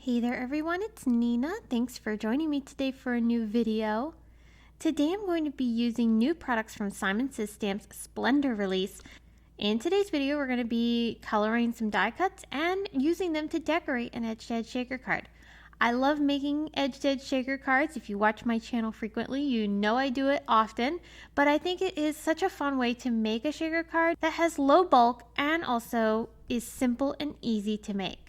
Hey there everyone, it's Nina. Thanks for joining me today for a new video. Today I'm going to be using new products from Simon Says Stamp's Splendor release. In today's video we're going to be coloring some die cuts and using them to decorate an edge-to-edge shaker card. I love making edge-to-edge shaker cards. If you watch my channel frequently, you know I do it often, but I think it is such a fun way to make a shaker card that has low bulk and also is simple and easy to make.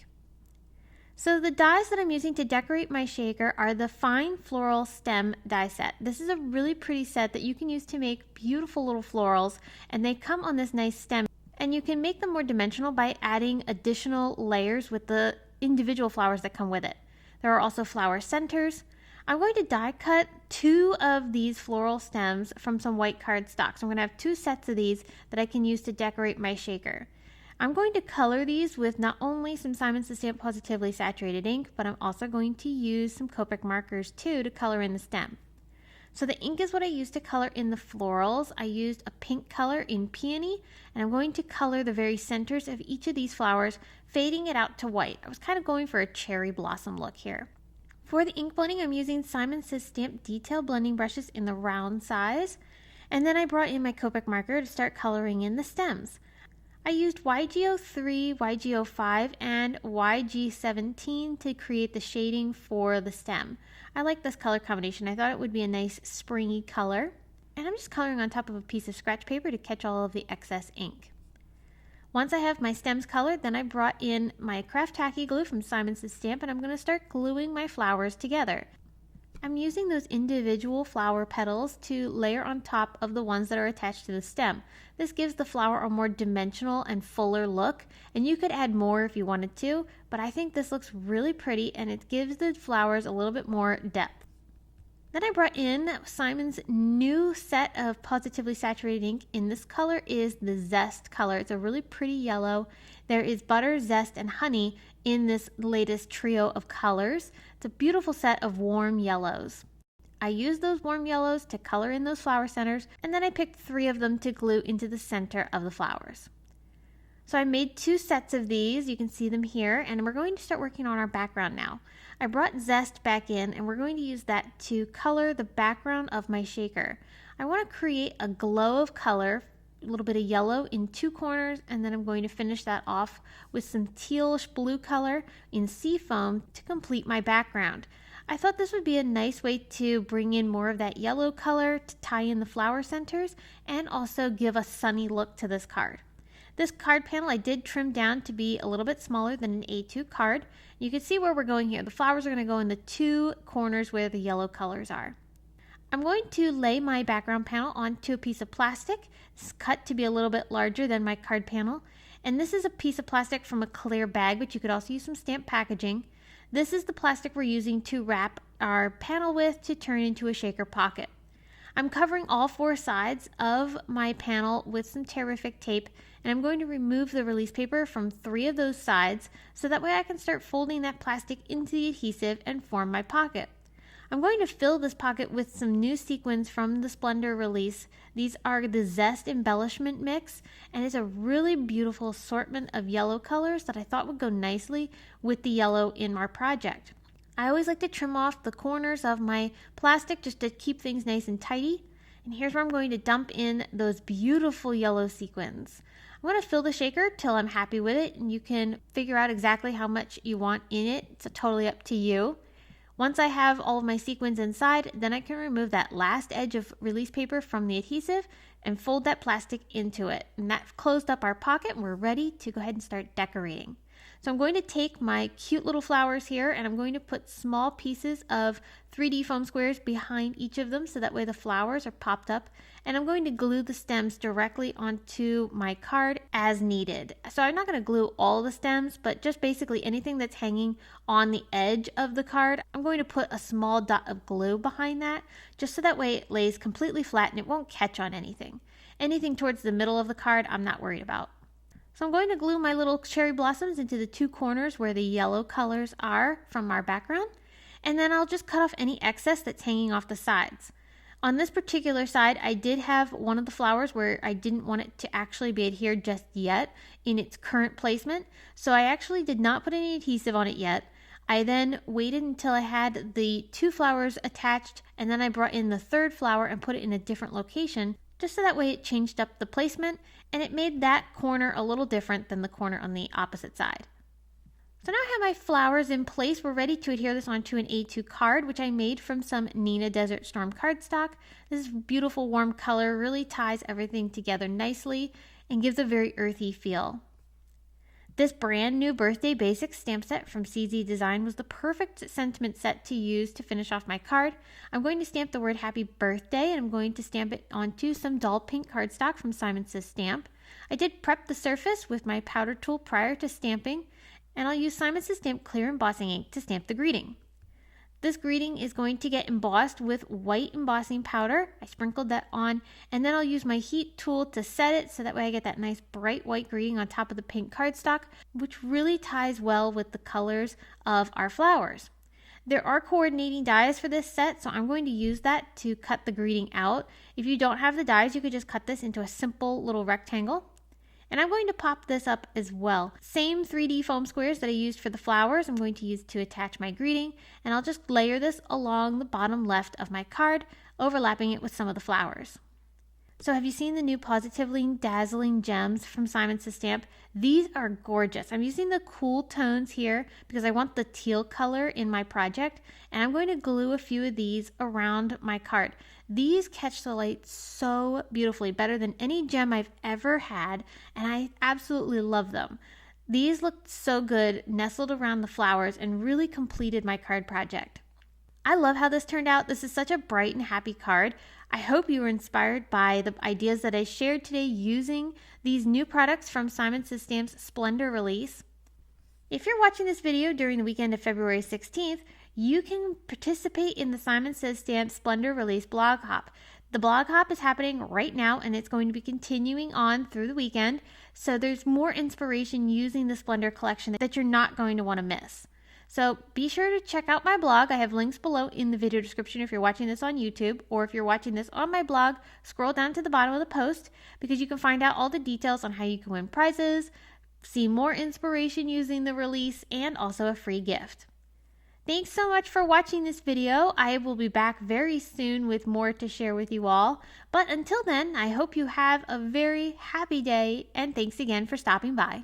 So the dies that I'm using to decorate my shaker are the Fine Floral Stem die set. This is a really pretty set that you can use to make beautiful little florals, and they come on this nice stem. And you can make them more dimensional by adding additional layers with the individual flowers that come with it. There are also flower centers. I'm going to die cut 2 of these floral stems from some white cardstock. So I'm going to have 2 sets of these that I can use to decorate my shaker. I'm going to color these with not only some Simon Says Stamp Pawsitively saturated ink, but I'm also going to use some Copic markers too to color in the stem. So the ink is what I used to color in the florals. I used a pink color in Peony, and I'm going to color the very centers of each of these flowers, fading it out to white. I was kind of going for a cherry blossom look here. For the ink blending, I'm using Simon Says Stamp detail blending brushes in the round size, and then I brought in my Copic marker to start coloring in the stems. I used YG03, YG05, and YG17 to create the shading for the stem. I like this color combination. I thought it would be a nice springy color. And I'm just coloring on top of a piece of scratch paper to catch all of the excess ink. Once I have my stems colored, then I brought in my craft tacky glue from Simon Says Stamp, and I'm going to start gluing my flowers together. I'm using those individual flower petals to layer on top of the ones that are attached to the stem. This gives the flower a more dimensional and fuller look, and you could add more if you wanted to, but I think this looks really pretty and it gives the flowers a little bit more depth. Then I brought in Simon's new set of Pawsitively saturated ink. In this color is the Zest color. It's a really pretty yellow. There is butter, zest, and honey in this latest trio of colors. It's a beautiful set of warm yellows. I used those warm yellows to color in those flower centers, and then I picked 3 of them to glue into the center of the flowers. So I made 2 sets of these. You can see them here, and we're going to start working on our background now. I brought Zest back in, and we're going to use that to color the background of my shaker. I want to create a glow of color, a little bit of yellow in 2 corners, and then I'm going to finish that off with some tealish blue color in seafoam to complete my background. I thought this would be a nice way to bring in more of that yellow color to tie in the flower centers and also give a sunny look to this card. This card panel I did trim down to be a little bit smaller than an A2 card. You can see where we're going here. The flowers are going to go in the 2 corners where the yellow colors are. I'm going to lay my background panel onto a piece of plastic. It's cut to be a little bit larger than my card panel. And this is a piece of plastic from a clear bag, but you could also use some stamp packaging. This is the plastic we're using to wrap our panel with to turn into a shaker pocket. I'm covering all 4 sides of my panel with some Terrific tape, and I'm going to remove the release paper from 3 of those sides so that way I can start folding that plastic into the adhesive and form my pocket. I'm going to fill this pocket with some new sequins from the Splendor release. These are the Zest embellishment mix, and it's a really beautiful assortment of yellow colors that I thought would go nicely with the yellow in our project. I always like to trim off the corners of my plastic just to keep things nice and tidy. And here's where I'm going to dump in those beautiful yellow sequins. I'm going to fill the shaker till I'm happy with it, and you can figure out exactly how much you want in it. It's totally up to you. Once I have all of my sequins inside, then I can remove that last edge of release paper from the adhesive and fold that plastic into it. And that closed up our pocket, and we're ready to go ahead and start decorating. So I'm going to take my cute little flowers here, and I'm going to put small pieces of 3D foam squares behind each of them so that way the flowers are popped up, and I'm going to glue the stems directly onto my card as needed. So I'm not going to glue all the stems, but just basically anything that's hanging on the edge of the card. I'm going to put a small dot of glue behind that just so that way it lays completely flat and it won't catch on anything. Anything towards the middle of the card I'm not worried about. So I'm going to glue my little cherry blossoms into the 2 corners where the yellow colors are from our background, and then I'll just cut off any excess that's hanging off the sides. On this particular side, I did have one of the flowers where I didn't want it to actually be adhered just yet in its current placement, so I actually did not put any adhesive on it yet. I then waited until I had the 2 flowers attached, and then I brought in the 3rd flower and put it in a different location, just so that way it changed up the placement and it made that corner a little different than the corner on the opposite side. So now I have my flowers in place. We're ready to adhere this onto an A2 card, which I made from some Neenah Desert Storm cardstock. This beautiful warm color really ties everything together nicely and gives a very earthy feel. This brand new birthday basic stamp set from CZ Design was the perfect sentiment set to use to finish off my card. I'm going to stamp the word happy birthday, and I'm going to stamp it onto some dull pink cardstock from Simon Says Stamp. I did prep the surface with my powder tool prior to stamping, and I'll use Simon Says Stamp clear embossing ink to stamp the greeting. This greeting is going to get embossed with white embossing powder. I sprinkled that on, and then I'll use my heat tool to set it so that way I get that nice bright white greeting on top of the pink cardstock, which really ties well with the colors of our flowers. There are coordinating dies for this set, so I'm going to use that to cut the greeting out. If you don't have the dies, you could just cut this into a simple little rectangle. And I'm going to pop this up as well. Same 3D foam squares that I used for the flowers, I'm going to use to attach my greeting, and I'll just layer this along the bottom left of my card, overlapping it with some of the flowers. So have you seen the new Pawsitively Dazzling gems from Simon Says Stamp? These are gorgeous. I'm using the cool tones here because I want the teal color in my project, and I'm going to glue a few of these around my card. These catch the light so beautifully, better than any gem I've ever had, and I absolutely love them. These looked so good nestled around the flowers and really completed my card project. I love how this turned out. This is such a bright and happy card. I hope you were inspired by the ideas that I shared today using these new products from Simon Says Stamp's Splendor release. If you're watching this video during the weekend of February 16th, you can participate in the Simon Says Stamp Splendor release blog hop. The blog hop is happening right now, and it's going to be continuing on through the weekend, so there's more inspiration using the Splendor collection that you're not going to want to miss. So be sure to check out my blog. I have links below in the video description if you're watching this on YouTube, or if you're watching this on my blog, scroll down to the bottom of the post because you can find out all the details on how you can win prizes, see more inspiration using the release, and also a free gift. Thanks so much for watching this video. I will be back very soon with more to share with you all. But until then, I hope you have a very happy day, and thanks again for stopping by.